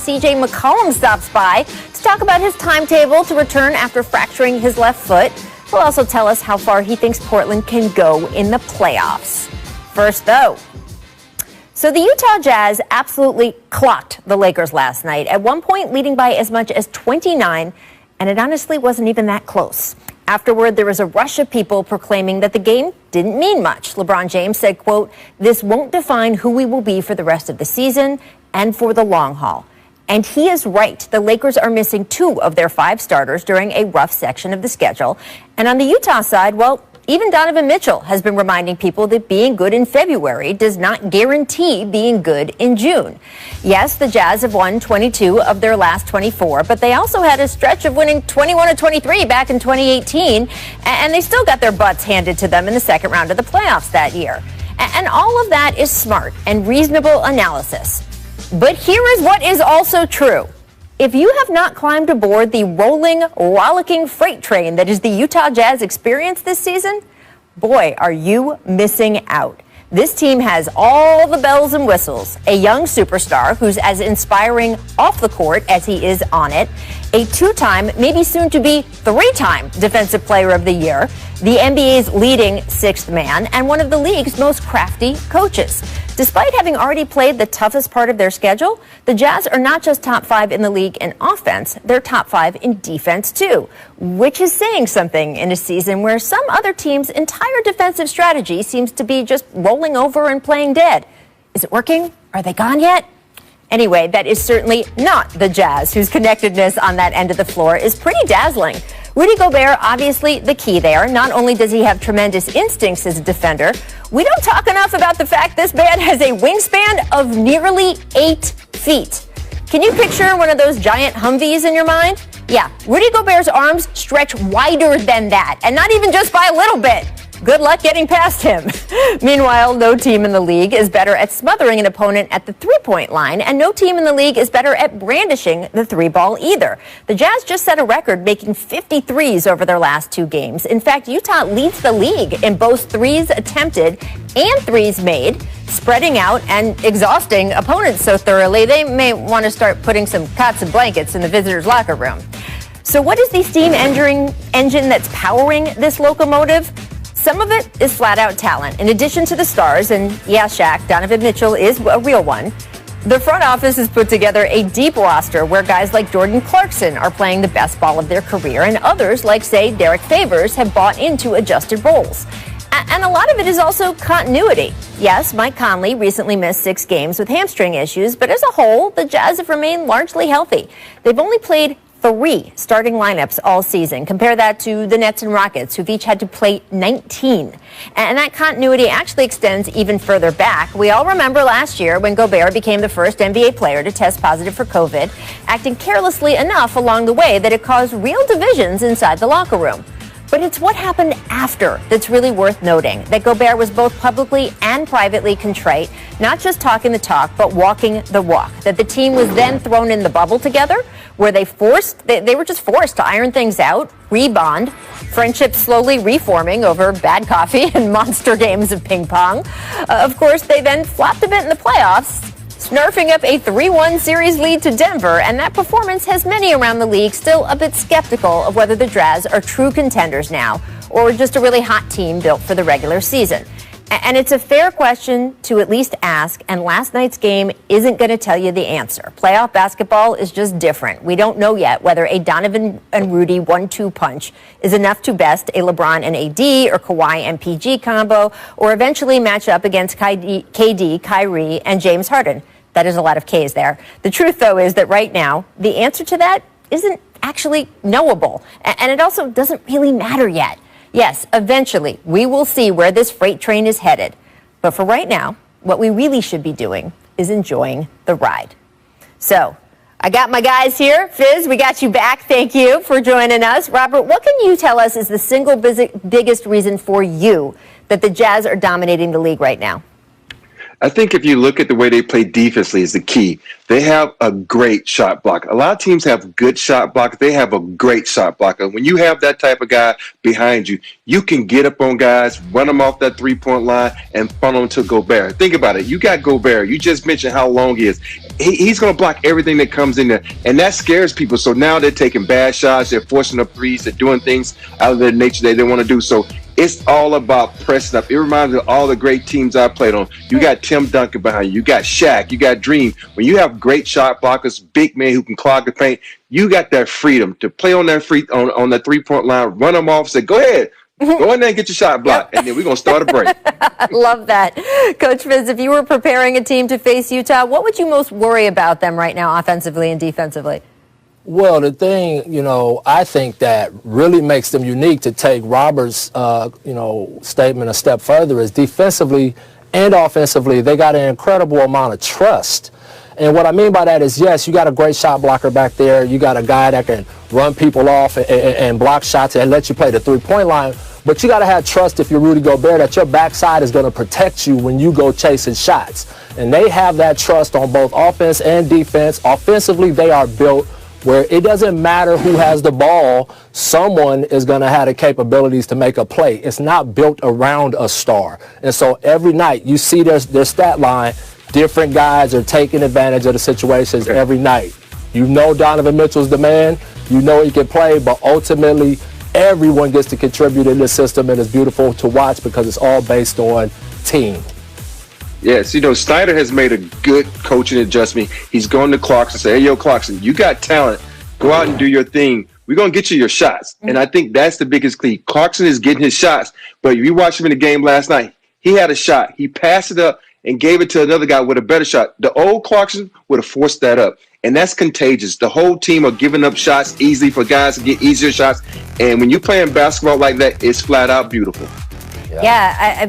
C.J. McCollum stops by to talk about his timetable to return after fracturing his left foot. He'll also tell us how far he thinks Portland can go in the playoffs. First, though. So the Utah Jazz absolutely clocked the Lakers last night, at one point leading by as much as 29, and it honestly wasn't even that close. Afterward, there was a rush of people proclaiming that the game didn't mean much. LeBron James said, quote, "This won't define who we will be for the rest of the season and for the long haul." And he is right. The Lakers are missing 2 of their 5 starters during a rough section of the schedule. And on the Utah side, well, even Donovan Mitchell has been reminding people that being good in February does not guarantee being good in June. Yes, the Jazz have won 22 of their last 24, but they also had a stretch of winning 21 of 23 back in 2018, and they still got their butts handed to them in the second round of the playoffs that year. And all of that is smart and reasonable analysis. But here is what is also true. If you have not climbed aboard the rolling, rollicking freight train that is the Utah Jazz experience this season, boy, are you missing out. This team has all the bells and whistles. A young superstar who's as inspiring off the court as he is on it. A 2-time, maybe soon to be 3-time Defensive Player of the Year. The NBA's leading 6th man and one of the league's most crafty coaches. Despite having already played the toughest part of their schedule, the Jazz are not just top 5 in the league in offense, they're top 5 in defense too, which is saying something in a season where some other teams' entire defensive strategy seems to be just rolling over and playing dead. Is it working? Are they gone yet? Anyway, that is certainly not the Jazz, whose connectedness on that end of the floor is pretty dazzling. Rudy Gobert, obviously the key there. Not only does he have tremendous instincts as a defender, we don't talk enough about the fact this man has a wingspan of nearly 8 feet. Can you picture one of those giant Humvees in your mind? Yeah, Rudy Gobert's arms stretch wider than that, and not even just by a little bit. Good luck getting past him. Meanwhile, no team in the league is better at smothering an opponent at the three-point line, and no team in the league is better at brandishing the 3-ball either. The Jazz just set a record making 53s over their last 2 games. In fact, Utah leads the league in both 3s attempted and 3s made, spreading out and exhausting opponents so thoroughly they may want to start putting some cots and blankets in the visitors' locker room. So what is the steam engine that's powering this locomotive? Some of it is flat-out talent. In addition to the stars, and yeah, Shaq, Donovan Mitchell is a real one, the front office has put together a deep roster where guys like Jordan Clarkson are playing the best ball of their career, and others, like, say, Derek Favors, have bought into adjusted roles. And a lot of it is also continuity. Yes, Mike Conley recently missed 6 games with hamstring issues, but as a whole, the Jazz have remained largely healthy. They've only played 3 starting lineups all season. Compare that to the Nets and Rockets, who've each had to play 19. And that continuity actually extends even further back. We all remember last year when Gobert became the first NBA player to test positive for COVID, acting carelessly enough along the way that it caused real divisions inside the locker room. But it's what happened after that's really worth noting, that Gobert was both publicly and privately contrite, not just talking the talk, but walking the walk, that the team was then thrown in the bubble together, where they were just forced to iron things out, rebond, friendships slowly reforming over bad coffee and monster games of ping pong. Of course, they then flopped a bit in the playoffs, snarfing up a 3-1 series lead to Denver, and that performance has many around the league still a bit skeptical of whether the Jazz are true contenders now, or just a really hot team built for the regular season. And it's a fair question to at least ask, and last night's game isn't going to tell you the answer. Playoff basketball is just different. We don't know yet whether a Donovan and Rudy 1-2 punch is enough to best a LeBron and AD or Kawhi and PG combo, or eventually match up against KD, Kyrie, and James Harden. That is a lot of Ks there. The truth, though, is that right now, the answer to that isn't actually knowable, and it also doesn't really matter yet. Yes, eventually, we will see where this freight train is headed. But for right now, what we really should be doing is enjoying the ride. So, I got my guys here. Fizz, we got you back. Thank you for joining us. Robert, what can you tell us is the single biggest reason for you that the Jazz are dominating the league right now? I think if you look at the way they play defensively is the key. They have a great shot blocker. A lot of teams have good shot blockers. They have a great shot blocker. When you have that type of guy behind you, you can get up on guys, run them off that three-point line, and funnel them to Gobert. Think about it. You got Gobert. You just mentioned how long he is. He's going to block everything that comes in there, and that scares people. So now they're taking bad shots. They're forcing up threes. They're doing things out of their nature they don't want to do. So it's all about pressing up. It reminds me of all the great teams I played on. You got Tim Duncan behind you. You got Shaq. You got Dream. When you have great shot blockers, big men who can clog the paint, you got that freedom to play on that on that three-point line, run them off, say, go ahead. Go in there and get your shot blocked, and then we're going to start a break. I love that. Coach Fitz, if you were preparing a team to face Utah, what would you most worry about them right now offensively and defensively? Well, the thing, I think that really makes them unique to take Robert's, statement a step further is defensively and offensively, they got an incredible amount of trust. And what I mean by that is, yes, you got a great shot blocker back there. You got a guy that can run people off and block shots and let you play the three-point line. But you got to have trust if you're Rudy Gobert that your backside is going to protect you when you go chasing shots. And they have that trust on both offense and defense. Offensively, they are built where it doesn't matter who has the ball, someone is going to have the capabilities to make a play. It's not built around a star. And so every night you see their stat line, different guys are taking advantage of the situations every night. You know Donovan Mitchell's the man, you know he can play, but ultimately everyone gets to contribute in this system, and it's beautiful to watch because it's all based on team. Yes, Snyder has made a good coaching adjustment. He's going to Clarkson and say, hey, yo, Clarkson, you got talent. Go out and do your thing. We're going to get you your shots. And I think that's the biggest key. Clarkson is getting his shots. But you watched him in the game last night. He had a shot. He passed it up and gave it to another guy with a better shot. The old Clarkson would have forced that up. And that's contagious. The whole team are giving up shots easily for guys to get easier shots. And when you're playing basketball like that, it's flat out beautiful. Yeah,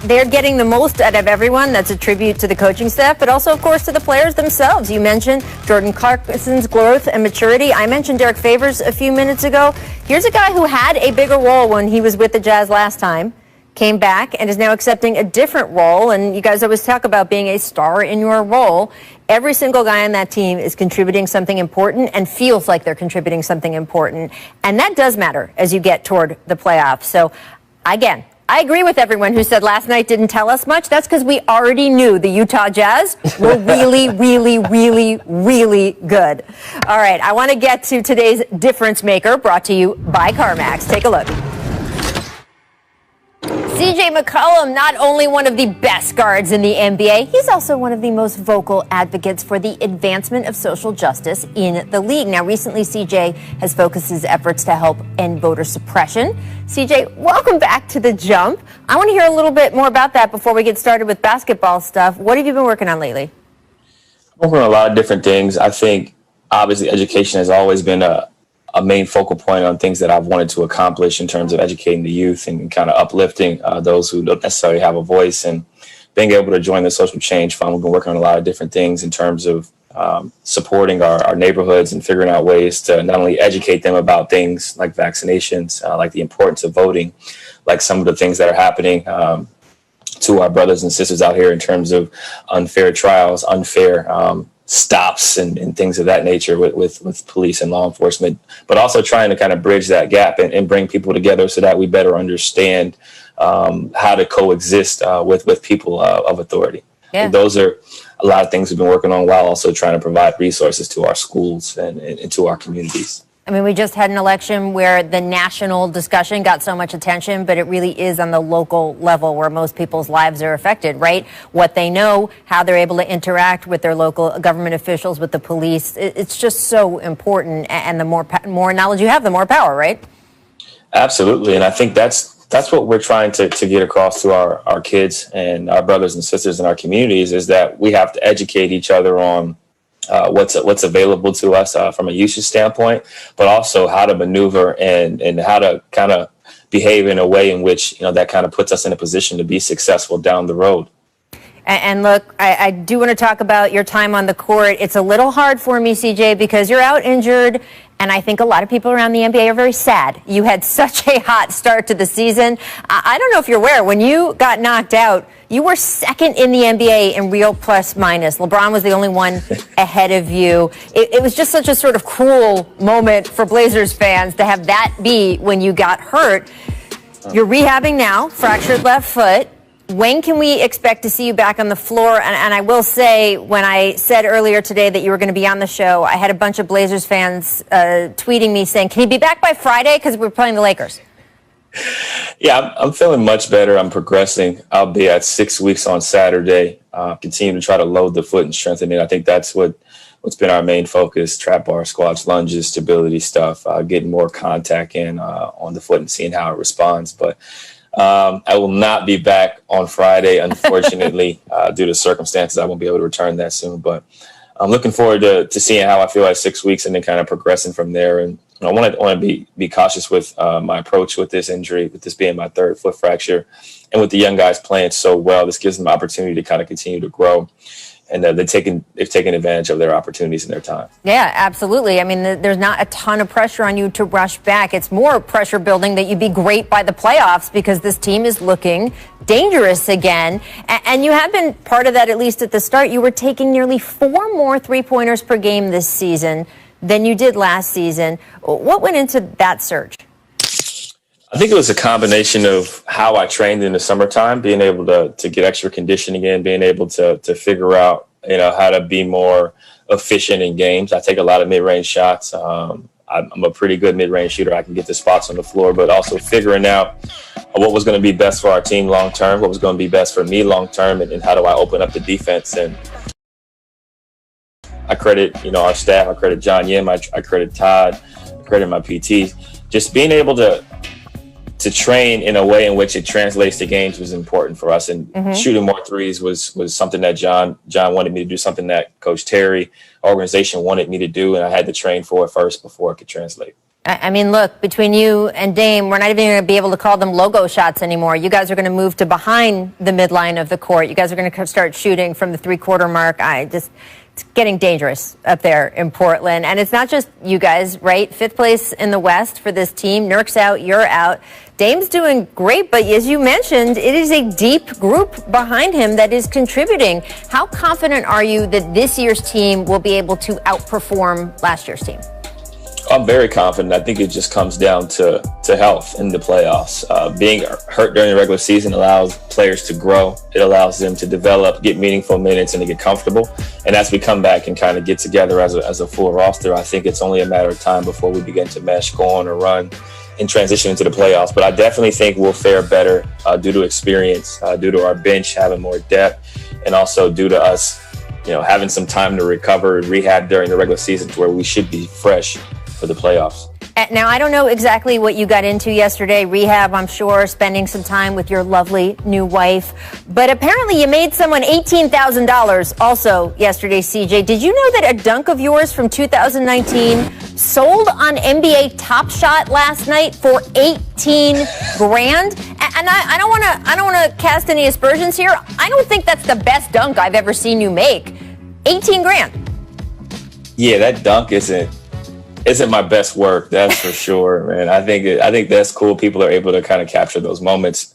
they're getting the most out of everyone. That's a tribute to the coaching staff, but also, of course, to the players themselves. You mentioned Jordan Clarkson's growth and maturity. I mentioned Derek Favors a few minutes ago. Here's a guy who had a bigger role when he was with the Jazz last time, came back, and is now accepting a different role. And you guys always talk about being a star in your role. Every single guy on that team is contributing something important and feels like they're contributing something important. And that does matter as you get toward the playoffs. So, again, I agree with everyone who said last night didn't tell us much. That's because we already knew the Utah Jazz were really, really, really, really good. All right, I want to get to today's difference maker, brought to you by CarMax. Take a look. CJ McCollum, not only one of the best guards in the NBA, he's also one of the most vocal advocates for the advancement of social justice in the league. Now, recently, CJ has focused his efforts to help end voter suppression. CJ, welcome back to The Jump. I want to hear a little bit more about that before we get started with basketball stuff. What have you been working on lately? I'm working on a lot of different things. I think, obviously, education has always been a main focal point on things that I've wanted to accomplish in terms of educating the youth and kind of uplifting those who don't necessarily have a voice, and being able to join the Social Change Fund. We've been working on a lot of different things in terms of supporting our neighborhoods and figuring out ways to not only educate them about things like vaccinations, like the importance of voting, like some of the things that are happening to our brothers and sisters out here in terms of unfair trials, unfair stops and things of that nature with police and law enforcement, but also trying to kind of bridge that gap and bring people together so that we better understand how to coexist with people of authority. Yeah. Those are a lot of things we've been working on, while also trying to provide resources to our schools and to our communities. I mean, we just had an election where the national discussion got so much attention, but it really is on the local level where most people's lives are affected, right? What they know, how they're able to interact with their local government officials, with the police. It's just so important. And the more knowledge you have, the more power, right? Absolutely. And I think that's what we're trying to get across to our kids and our brothers and sisters in our communities, is that we have to educate each other on what's available to us from a usage standpoint, but also how to maneuver and how to kind of behave in a way in which, that kind of puts us in a position to be successful down the road. And look, I do want to talk about your time on the court. It's a little hard for me, CJ, because you're out injured, and I think a lot of people around the NBA are very sad. You had such a hot start to the season. I don't know if you're aware, when you got knocked out, you were second in the NBA in real plus minus. LeBron was the only one ahead of you. It was just such a sort of cruel moment for Blazers fans to have that be when you got hurt. You're rehabbing now, fractured left foot. When can we expect to see you back on the floor? And I will say, when I said earlier today that you were going to be on the show, I had a bunch of Blazers fans tweeting me saying, can you be back by Friday? Because we're playing the Lakers. Yeah, I'm feeling much better. I'm progressing. I'll be at 6 weeks on Saturday. Continue to try to load the foot and strengthen it. I think that's what's been our main focus: trap bar, squats, lunges, stability stuff, getting more contact in on the foot and seeing how it responds. But I will not be back on Friday, unfortunately, due to circumstances. I won't be able to return that soon. But I'm looking forward to seeing how I feel at 6 weeks and then kind of progressing from there. And I want to be cautious with my approach with this injury, with this being my third foot fracture, and with the young guys playing so well. This gives them an opportunity to kind of continue to grow. And they've taken advantage of their opportunities in their time. Yeah, absolutely. I mean, there's not a ton of pressure on you to rush back. It's more pressure building that you be great by the playoffs, because this team is looking dangerous again. And you have been part of that, at least at the start. You were taking nearly 4 more three-pointers per game this season than you did last season. What went into that surge? I think it was a combination of how I trained in the summertime, being able to get extra conditioning in, being able to figure out, how to be more efficient in games. I take a lot of mid-range shots. I'm a pretty good mid-range shooter. I can get the spots on the floor, but also figuring out what was going to be best for our team long-term, what was going to be best for me long-term, and how do I open up the defense. And I credit, our staff. I credit John Yim. I credit Todd. I credit my PTs. Just being able to train in a way in which it translates to games was important for us. And shooting more threes was something that John wanted me to do, something that Coach Terry, organization, wanted me to do. And I had to train for it first before it could translate. I mean, look, between you and Dame, we're not even going to be able to call them logo shots anymore. You guys are going to move to behind the midline of the court. You guys are going to start shooting from the three-quarter mark. It's getting dangerous up there in Portland. And it's not just you guys, right? 5th place in the West for this team. Nurk's out, you're out. Dame's doing great, but as you mentioned, it is a deep group behind him that is contributing. How confident are you that this year's team will be able to outperform last year's team? I'm very confident. I think it just comes down to health in the playoffs. Being hurt during the regular season allows players to grow. It allows them to develop, get meaningful minutes, and to get comfortable. And as we come back and kind of get together as a full roster, I think it's only a matter of time before we begin to mesh, go on a run, and transition into the playoffs. But I definitely think we'll fare better due to experience, due to our bench having more depth, and also due to us, having some time to recover and rehab during the regular season, to where we should be fresh for the playoffs. Now, I don't know exactly what you got into yesterday. Rehab, I'm sure, spending some time with your lovely new wife. But apparently you made someone $18,000 also yesterday, CJ. Did you know that a dunk of yours from 2019 sold on NBA Top Shot last night for $18 grand? And I don't want to cast any aspersions here. I don't think that's the best dunk I've ever seen you make. 18 grand. Yeah, that dunk isn't my best work, that's for sure, man. I think that's cool. People are able to kind of capture those moments.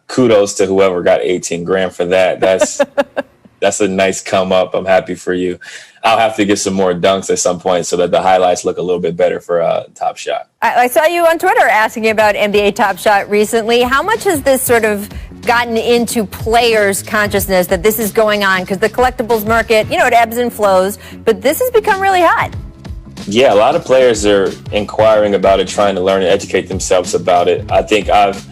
Kudos to whoever got 18 grand for that. That's a nice come up. I'm happy for you. I'll have to get some more dunks at some point so that the highlights look a little bit better for Top Shot. I saw you on Twitter asking about NBA Top Shot recently. How much has this sort of gotten into players' consciousness that this is going on? Because the collectibles market, it ebbs and flows, but this has become really hot. Yeah, a lot of players are inquiring about it, trying to learn and educate themselves about it. I think I've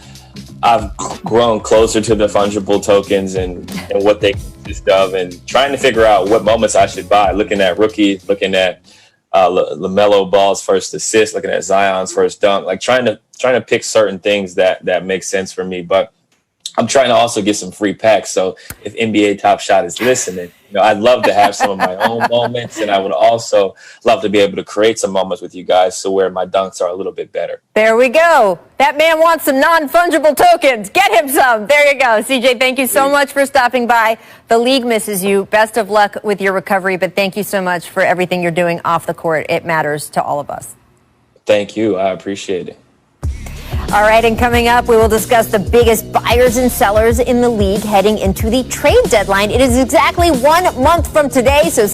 grown closer to the fungible tokens and what they consist of, and trying to figure out what moments I should buy. Looking at rookies, looking at LaMelo Ball's first assist, looking at Zion's first dunk, like trying to pick certain things that make sense for me. But I'm trying to also get some free packs. So if NBA Top Shot is listening, I'd love to have some of my own moments, and I would also love to be able to create some moments with you guys so where my dunks are a little bit better. There we go. That man wants some non-fungible tokens. Get him some. There you go. CJ, thank you so much for stopping by. The league misses you. Best of luck with your recovery, but thank you so much for everything you're doing off the court. It matters to all of us. Thank you. I appreciate it. All right, and coming up, we will discuss the biggest buyers and sellers in the league heading into the trade deadline. It is exactly 1 month from today, so